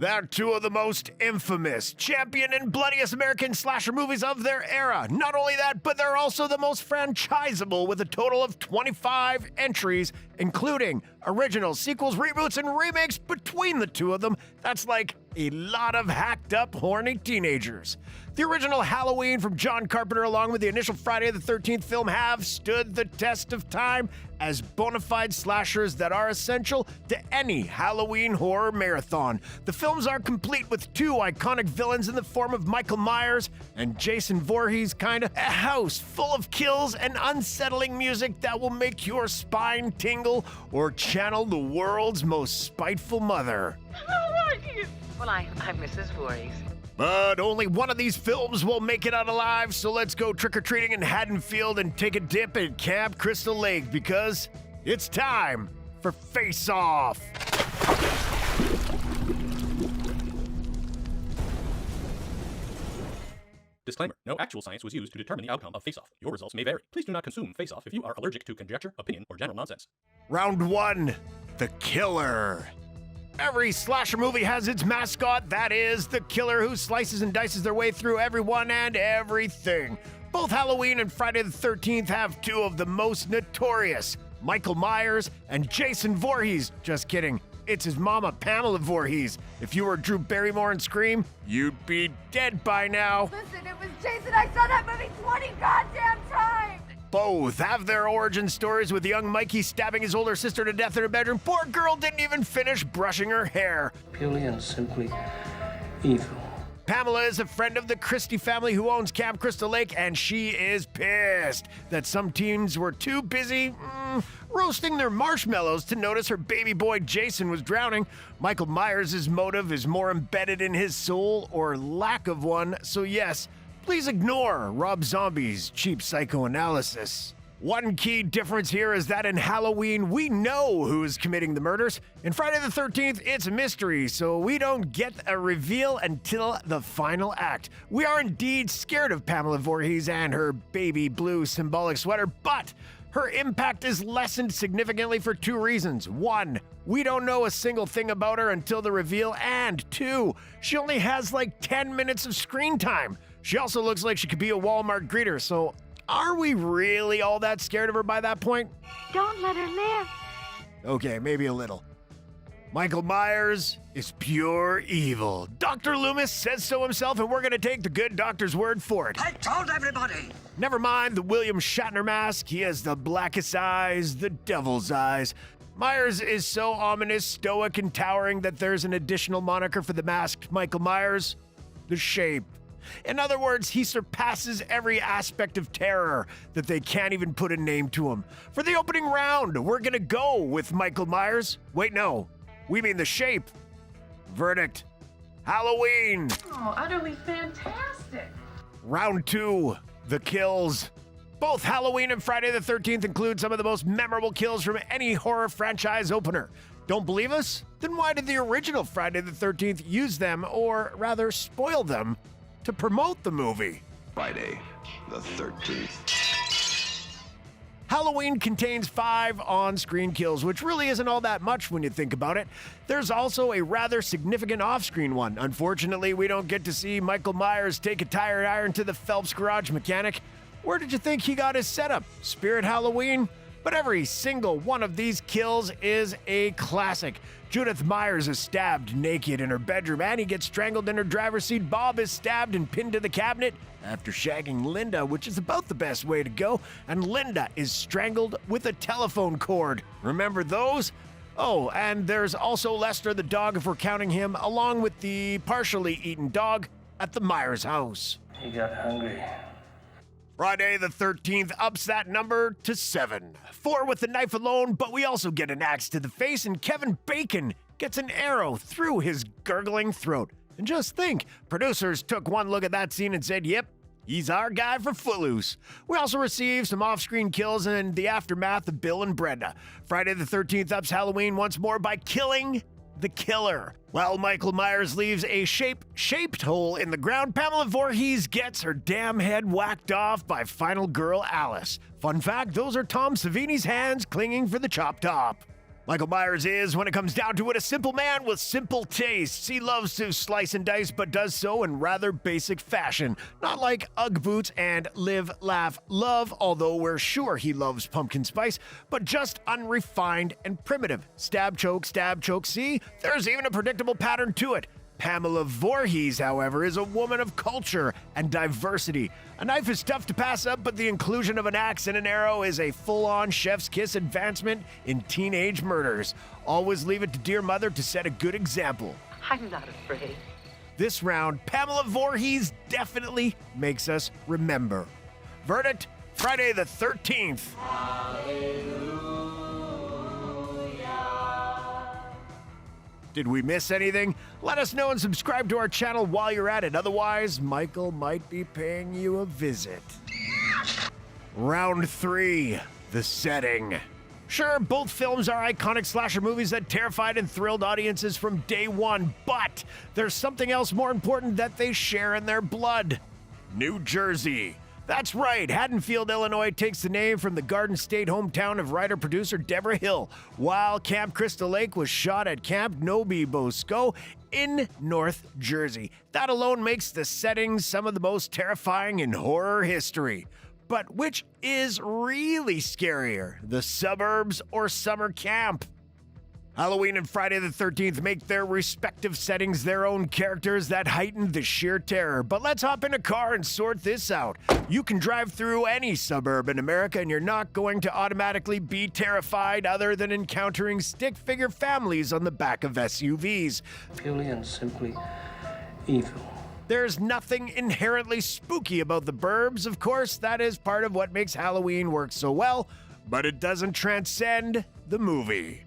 They're two of the most infamous, champion, and bloodiest American slasher movies of their era. Not only that, but they're also the most franchisable with a total of 25 entries, including originals, sequels, reboots, and remakes between the two of them. That's like a lot of hacked up, horny teenagers. The original Halloween from John Carpenter along with the initial Friday the 13th film have stood the test of time as bona fide slashers that are essential to any Halloween horror marathon. The films are complete with two iconic villains in the form of Michael Myers and Jason Voorhees, kinda a house full of kills and unsettling music that will make your spine tingle or channel the world's most spiteful mother. Well, I'm Mrs. Voorhees. But only one of these films will make it out alive, so let's go trick-or-treating in Haddonfield and take a dip at Camp Crystal Lake because it's time for Face Off! Disclaimer. No actual science was used to determine the outcome of Face Off. Your results may vary. Please do not consume Face Off if you are allergic to conjecture, opinion, or general nonsense. Round 1. The Killer. Every slasher movie has its mascot, that is, the killer who slices and dices their way through everyone and everything. Both Halloween and Friday the 13th have two of the most notorious, Michael Myers and Jason Voorhees. Just kidding, it's his mama, Pamela Voorhees. If you were Drew Barrymore in Scream, you'd be dead by now. Listen, it was Jason. I saw that movie 20 goddamn times! Both have their origin stories with young Mikey stabbing his older sister to death in her bedroom. Poor girl didn't even finish brushing her hair. Purely and simply evil. Pamela is a friend of the Christie family who owns Camp Crystal Lake, and she is pissed that some teens were too busy roasting their marshmallows to notice her baby boy Jason was drowning. Michael Myers' motive is more embedded in his soul or lack of one, so yes, please ignore Rob Zombie's cheap psychoanalysis. One key difference here is that in Halloween, we know who is committing the murders. In Friday the 13th, it's a mystery, so we don't get a reveal until the final act. We are indeed scared of Pamela Voorhees and her baby blue symbolic sweater, but her impact is lessened significantly for two reasons. One, we don't know a single thing about her until the reveal, and two, she only has like 10 minutes of screen time. She also looks like she could be a Walmart greeter, so are we really all that scared of her by that point? Don't let her live. Okay, maybe a little. Michael Myers is pure evil. Dr. Loomis says so himself, and we're gonna take the good doctor's word for it. I told everybody! Never mind the William Shatner mask, he has the blackest eyes, the devil's eyes. Myers is so ominous, stoic, and towering that there's an additional moniker for the masked Michael Myers, the Shape. In other words, he surpasses every aspect of terror that they can't even put a name to him. For the opening round, we're gonna go with Michael Myers. Wait, no, we mean the Shape. Verdict: Halloween. Oh, utterly fantastic. Round 2, the kills. Both Halloween and Friday the 13th include some of the most memorable kills from any horror franchise opener. Don't believe us? Then why did the original Friday the 13th use them, or rather spoil them, to promote the movie? Friday the 13th. Halloween contains 5 on-screen kills, which really isn't all that much when you think about it. There's also a rather significant off-screen one. Unfortunately, we don't get to see Michael Myers take a tire iron to the Phelps garage mechanic. Where did you think he got his setup? Spirit Halloween? But every single one of these kills is a classic. Judith Myers is stabbed naked in her bedroom. Annie gets strangled in her driver's seat. Bob is stabbed and pinned to the cabinet after shagging Linda, which is about the best way to go. And Linda is strangled with a telephone cord. Remember those? Oh, and there's also Lester the dog, if we're counting him, along with the partially eaten dog at the Myers house. He got hungry. Friday the 13th ups that number to 7. 4 with the knife alone, but we also get an axe to the face, and Kevin Bacon gets an arrow through his gurgling throat. And just think, producers took one look at that scene and said, yep, he's our guy for Footloose. We also received some off-screen kills in the aftermath of Bill and Brenda. Friday the 13th ups Halloween once more by killing the killer. While Michael Myers leaves a shaped hole in the ground, Pamela Voorhees gets her damn head whacked off by final girl Alice. Fun fact, those are Tom Savini's hands clinging for the chop top. Michael Myers is, when it comes down to it, a simple man with simple tastes. He loves to slice and dice, but does so in rather basic fashion. Not like Ugg boots and Live, Laugh, Love, although we're sure he loves pumpkin spice, but just unrefined and primitive. Stab, choke, see? There's even a predictable pattern to it. Pamela Voorhees, however, is a woman of culture and diversity. A knife is tough to pass up, but the inclusion of an axe and an arrow is a full-on chef's kiss advancement in teenage murders. Always leave it to dear mother to set a good example. I'm not afraid. This round, Pamela Voorhees definitely makes us remember. Verdict, Friday the 13th. Did we miss anything? Let us know and subscribe to our channel while you're at it. Otherwise, Michael might be paying you a visit. Round 3, The Setting. Sure, both films are iconic slasher movies that terrified and thrilled audiences from day one, but there's something else more important that they share in their blood. New Jersey. That's right, Haddonfield, Illinois takes the name from the Garden State hometown of writer-producer Deborah Hill, while Camp Crystal Lake was shot at Camp Nobi Bosco in North Jersey. That alone makes the settings some of the most terrifying in horror history. But which is really scarier, the suburbs or summer camp? Halloween and Friday the 13th make their respective settings their own characters that heighten the sheer terror. But let's hop in a car and sort this out. You can drive through any suburb in America and you're not going to automatically be terrified other than encountering stick figure families on the back of SUVs. Purely and simply evil. There's nothing inherently spooky about the burbs, of course. That is part of what makes Halloween work so well, but it doesn't transcend the movie.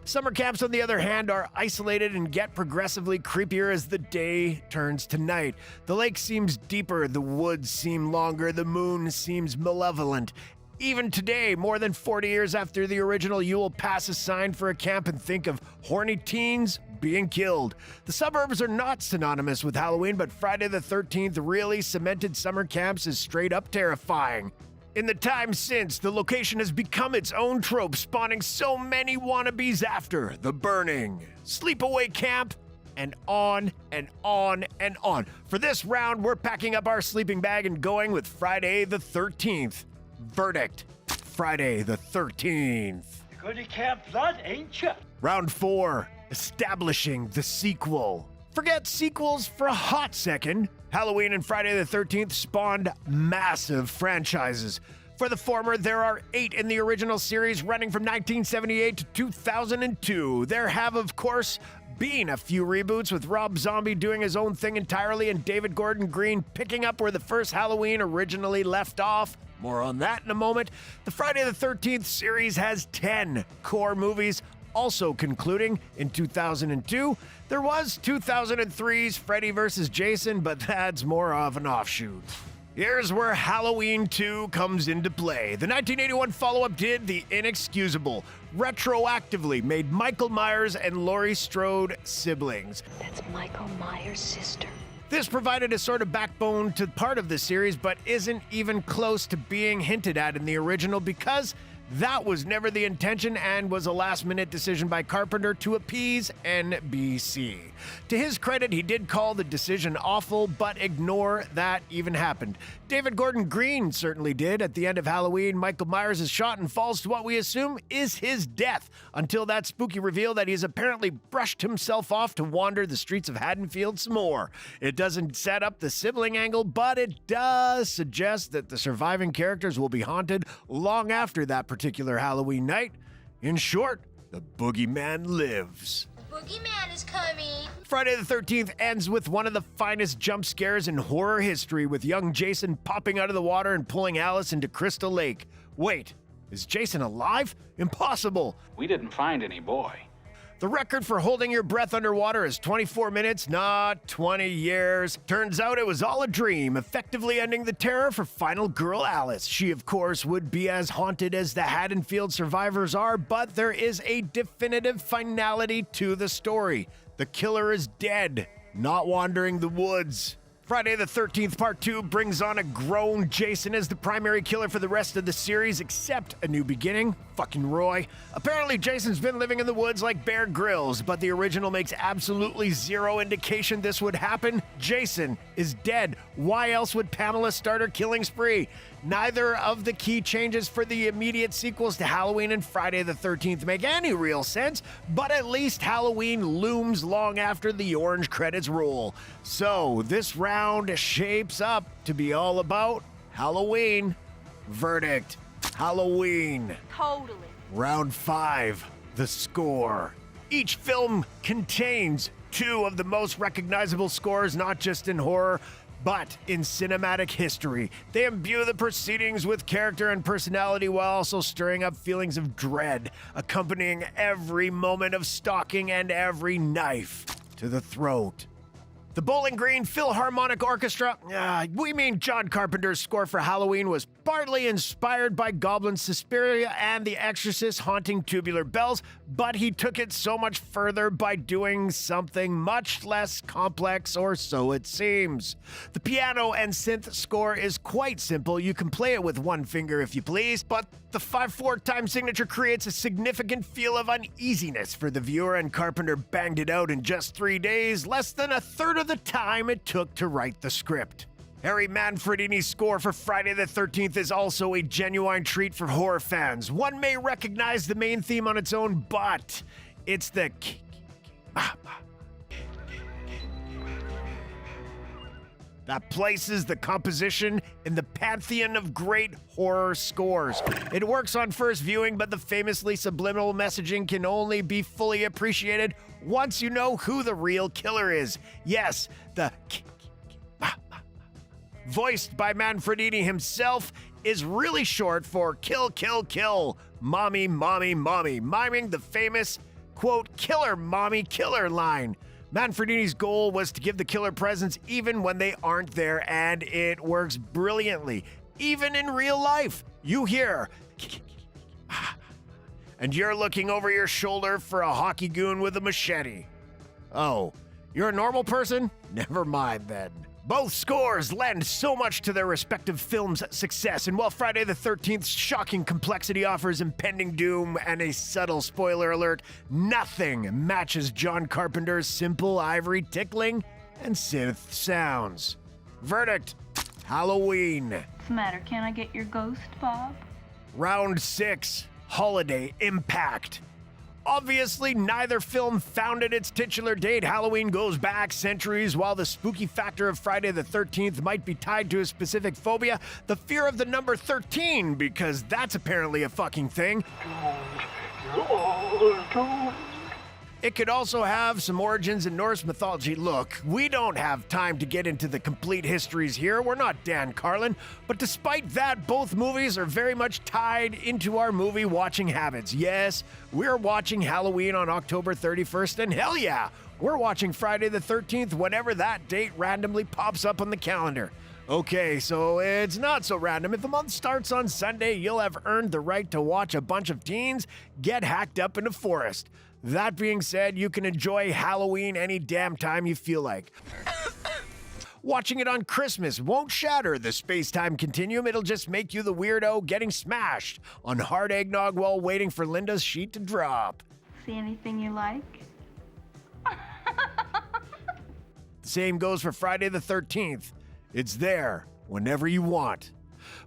Summer camps, on the other hand, are isolated and get progressively creepier as the day turns to night. The lake seems deeper, the woods seem longer, the moon seems malevolent. Even today, more than 40 years after the original, you will pass a sign for a camp and think of horny teens being killed. The suburbs are not synonymous with Halloween, but Friday the 13th really cemented summer camps as straight up terrifying. In the time since, the location has become its own trope, spawning so many wannabes after The Burning, Sleepaway Camp, and on and on and on. For this round, we're packing up our sleeping bag and going with Friday the 13th. Verdict, Friday the 13th. You're going to Camp Blood, ain't you? Round 4, establishing the sequel. Forget sequels for a hot second. Halloween and Friday the 13th spawned massive franchises. For the former, there are 8 in the original series running from 1978 to 2002. There have, of course, been a few reboots, with Rob Zombie doing his own thing entirely and David Gordon Green picking up where the first Halloween originally left off. More on that in a moment. The Friday the 13th series has 10 core movies, also concluding in 2002. There was 2003's Freddy vs. Jason, but that's more of an offshoot. Here's where Halloween 2 comes into play. The 1981 follow-up did the inexcusable. Retroactively made Michael Myers and Laurie Strode siblings. That's Michael Myers' sister. This provided a sort of backbone to part of the series, but isn't even close to being hinted at in the original because that was never the intention and was a last-minute decision by Carpenter to appease NBC. To his credit, he did call the decision awful, but ignore that even happened. David Gordon Green certainly did. At the end of Halloween, Michael Myers is shot and falls to what we assume is his death, until that spooky reveal that he's apparently brushed himself off to wander the streets of Haddonfield some more. It doesn't set up the sibling angle, but it does suggest that the surviving characters will be haunted long after that particular Halloween night. In short, the boogeyman lives. Boogeyman is coming. Friday the 13th ends with one of the finest jump scares in horror history, with young Jason popping out of the water and pulling Alice into Crystal Lake. Wait, is Jason alive? Impossible! We didn't find any boy. The record for holding your breath underwater is 24 minutes, not 20 years. Turns out it was all a dream, effectively ending the terror for final girl Alice. She, of course, would be as haunted as the Haddonfield survivors are, but there is a definitive finality to the story. The killer is dead, not wandering the woods. Friday the 13th Part 2 brings on a grown Jason as the primary killer for the rest of the series, except a new beginning. Fucking Roy. Apparently, Jason's been living in the woods like Bear Grylls, but the original makes absolutely zero indication this would happen. Jason is dead. Why else would Pamela start her killing spree? Neither of the key changes for the immediate sequels to Halloween and Friday the 13th make any real sense, but at least Halloween looms long after the orange credits roll. So, this round shapes up to be all about Halloween. Verdict: Halloween. Totally. Round 5, the score. Each film contains two of the most recognizable scores, not just in horror, but in cinematic history. They imbue the proceedings with character and personality while also stirring up feelings of dread, accompanying every moment of stalking and every knife to the throat. The Bowling Green Philharmonic Orchestra, we mean John Carpenter's score for Halloween, was partly inspired by Goblin Suspiria and The Exorcist Haunting Tubular Bells, but he took it so much further by doing something much less complex, or so it seems. The piano and synth score is quite simple. You can play it with one finger if you please, but the 5/4 time signature creates a significant feel of uneasiness for the viewer, and Carpenter banged it out in just 3 days, less than a third of the time it took to write the script. Harry Manfredini's score for Friday the 13th is also a genuine treat for horror fans. One may recognize the main theme on its own, but it's the that places the composition in the pantheon of great horror scores. It works on first viewing, but the famously subliminal messaging can only be fully appreciated once you know who the real killer is. Yes, the voiced by Manfredini himself is really short for kill, kill, kill, mommy, mommy, mommy, miming the famous, quote, killer, mommy, killer line. Manfredini's goal was to give the killer presence even when they aren't there, and it works brilliantly. Even in real life, you hear and you're looking over your shoulder for a hockey goon with a machete. Oh, you're a normal person? Never mind then. Both scores lend so much to their respective films' success, and while Friday the 13th's shocking complexity offers impending doom and a subtle spoiler alert, nothing matches John Carpenter's simple ivory tickling and synth sounds. Verdict: Halloween. What's the matter? Can I get your ghost, Bob? Round 6, Holiday Impact. Obviously, neither film founded its titular date. Halloween goes back centuries, while the spooky factor of Friday the 13th might be tied to a specific phobia, the fear of the number 13, because that's apparently a fucking thing. It could also have some origins in Norse mythology. Look, we don't have time to get into the complete histories here. We're not Dan Carlin. But despite that, both movies are very much tied into our movie watching habits. Yes, we're watching Halloween on October 31st, and hell yeah, we're watching Friday the 13th whenever that date randomly pops up on the calendar. Okay, so it's not so random. If the month starts on Sunday, you'll have earned the right to watch a bunch of teens get hacked up in a forest. That being said, you can enjoy Halloween any damn time you feel like. Watching it on Christmas won't shatter the space-time continuum. It'll just make you the weirdo getting smashed on hard eggnog while waiting for Linda's sheet to drop. See anything you like? The same goes for Friday the 13th. It's there whenever you want.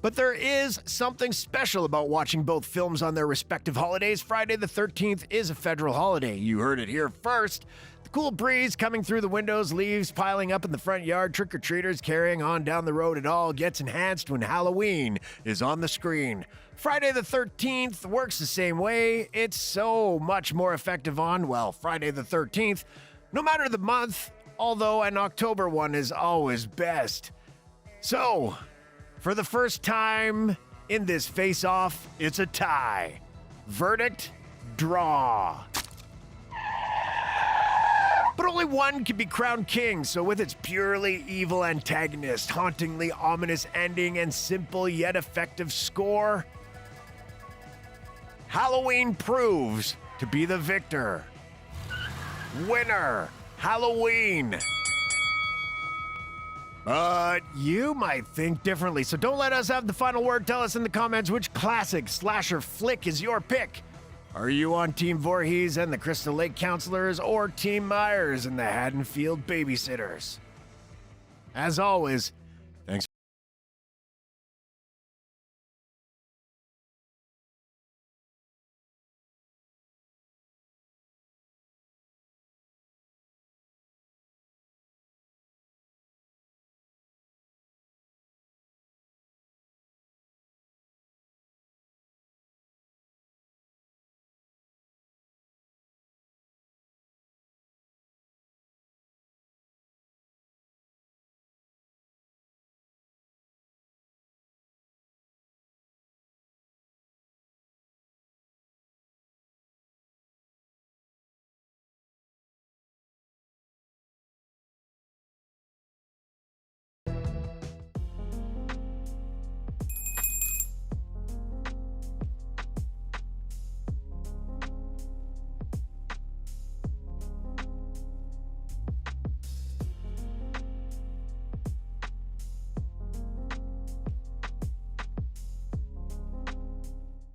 But there is something special about watching both films on their respective holidays. Friday the 13th is a federal holiday. You heard it here first. The cool breeze coming through the windows, leaves piling up in the front yard, trick-or-treaters carrying on down the road. It all gets enhanced when Halloween is on the screen. Friday the 13th works the same way. It's so much more effective on, well, Friday the 13th, no matter the month, although an October one is always best. So, for the first time in this face-off, it's a tie. Verdict: draw. But only one can be crowned king, so with its purely evil antagonist, hauntingly ominous ending, and simple yet effective score, Halloween proves to be the victor. Winner: Halloween. But you might think differently, so don't let us have the final word. Tell us in the comments which classic slasher flick is your pick. Are you on Team Voorhees and the Crystal Lake Counselors or Team Myers and the Haddonfield Babysitters? As always,